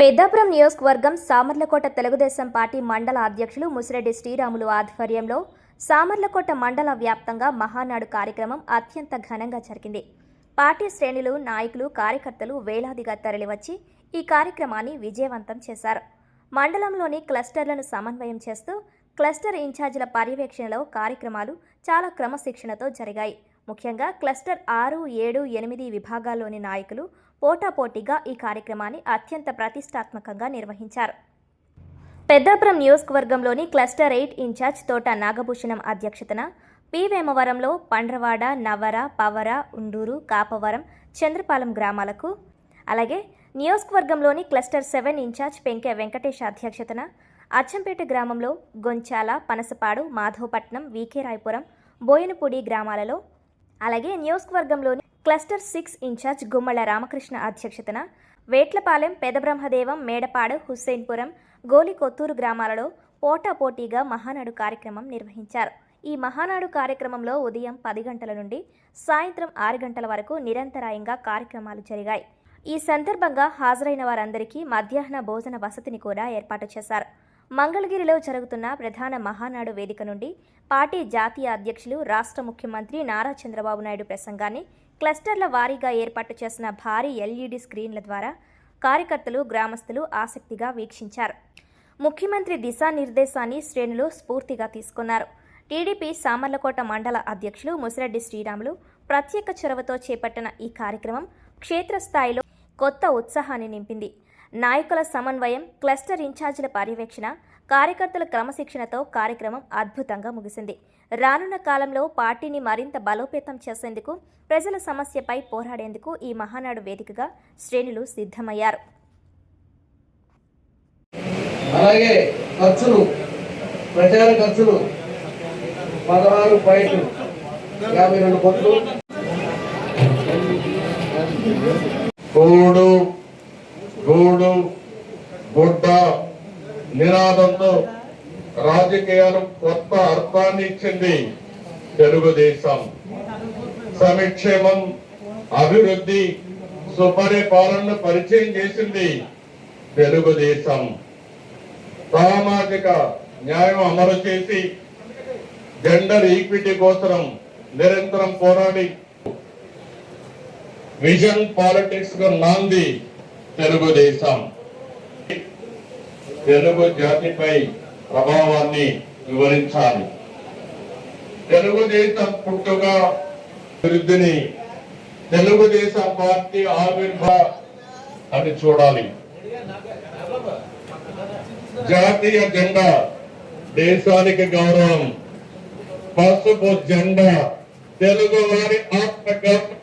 పెద్దాపురం నియోజకవర్గం సామర్లకోట తెలుగుదేశం పార్టీ మండల అధ్యక్షులు ముసిరెడ్డి శ్రీరాములు ఆధ్వర్యంలో సామర్లకోట మండల వ్యాప్తంగా మహానాడు కార్యక్రమం అత్యంత ఘనంగా జరిగింది. పార్టీ శ్రేణులు, నాయకులు, కార్యకర్తలు వేలాదిగా తరలివచ్చి ఈ కార్యక్రమాన్ని విజయవంతం చేశారు. మండలంలోని క్లస్టర్లను సమన్వయం చేస్తూ క్లస్టర్ ఇన్ఛార్జీల పర్యవేక్షణలో కార్యక్రమాలు చాలా క్రమశిక్షణతో జరిగాయి. ముఖ్యంగా క్లస్టర్ 6, 7, 8 విభాగాల్లోని నాయకులు పోటాపోటీగా ఈ కార్యక్రమాన్ని అత్యంత ప్రతిష్టాత్మకంగా నిర్వహించారు. పెద్దాపురం నియోజకవర్గంలోని క్లస్టర్ 8 ఇన్ఛార్జ్ తోట నాగభూషణం అధ్యక్షతన వేమవరంలో పండ్రవాడ, నవర, పవర, ఉండూరు, కాపవరం, చంద్రపాలెం గ్రామాలకు, అలాగే నియోజకవర్గంలోని క్లస్టర్ 7 ఇన్ఛార్జ్ పెంకె వెంకటేష్ అధ్యక్షతన అచ్చంపేట గ్రామంలో గొంచాల, పనసపాడు, మాధవపట్నం, వీకేరాయపురం, బోయనపూడి గ్రామాలలో, అలాగే నియోజకవర్గంలోని క్లస్టర్ 6 ఇన్ఛార్జ్ గుమ్మల రామకృష్ణ అధ్యక్షతన వేట్లపాలెం, పెదబ్రహ్మదేవం, మేడపాడు, హుస్సేన్పురం, గోలికొత్తూరు గ్రామాలలో పోటాపోటీగా మహానాడు కార్యక్రమం నిర్వహించారు. ఈ మహానాడు కార్యక్రమంలో ఉదయం 10 గంటల నుండి సాయంత్రం 6 గంటల వరకు నిరంతరాయంగా కార్యక్రమాలు జరిగాయి. ఈ సందర్భంగా హాజరైన వారందరికీ మధ్యాహ్న భోజన వసతిని కూడా ఏర్పాటు చేశారు. మంగళగిరిలో జరుగుతున్న ప్రధాన మహానాడు వేదిక నుండి పార్టీ జాతీయ అధ్యక్షులు, రాష్ట్ర ముఖ్యమంత్రి నారా చంద్రబాబు నాయుడు ప్రసంగాన్ని క్లస్టర్ల వారీగా ఏర్పాటు చేసిన భారీ LED స్క్రీన్ల ద్వారా కార్యకర్తలు, గ్రామస్తులు ఆసక్తిగా వీక్షించారు. ముఖ్యమంత్రి దిశానిర్దేశాన్ని శ్రేణులు స్ఫూర్తిగా తీసుకున్నారు. టీడీపీ సామర్లకోట మండల అధ్యక్షులు ముసిరెడ్డి శ్రీరాములు ప్రత్యేక చొరవతో చేపట్టిన ఈ కార్యక్రమం క్షేత్రస్థాయిలో కొత్త ఉత్సాహాన్ని నింపింది. నాయకుల సమన్వయం, క్లస్టర్ ఇన్ఛార్జీల పర్యవేక్షణ, కార్యకర్తల క్రమశిక్షణతో కార్యక్రమం అద్భుతంగా ముగిసింది. రానున్న కాలంలో పార్టీని మరింత బలోపేతం చేసేందుకు, ప్రజల సమస్యపై పోరాడేందుకు ఈ మహానాడు వేదికగా శ్రేణులు సిద్ధమయ్యారు. అలాగే ఖర్చులు, ప్రచార ఖర్చులు 16.52 కోట్లు. గూడు గుడ్డ నినాదంతో రాజకీయాలు కొత్త అర్థాన్ని ఇచ్చింది తెలుగుదేశం. సంక్షేమం, అభివృద్ధి, సుపరిపాలనను పరిచయం చేసింది తెలుగుదేశం. సామాజిక న్యాయం అమలు చేసి జెండర్ ఈక్విటీ కోసం నిరంతరం పోరాడి విజన్ పాలిటిక్స్ కు నాంది తెలుగుదేశం. తెలుగు జాతిపై ప్రభావాన్ని వివరించాలి. తెలుగుదేశం పుట్టుక, అభివృద్ధిని తెలుగుదేశం పార్టీ ఆవిర్భావం అని చూడాలి. జాతీయ జెండా దేశానికి గౌరవం, పసుపు జెండా తెలుగు వారి ఆత్మగౌరవం.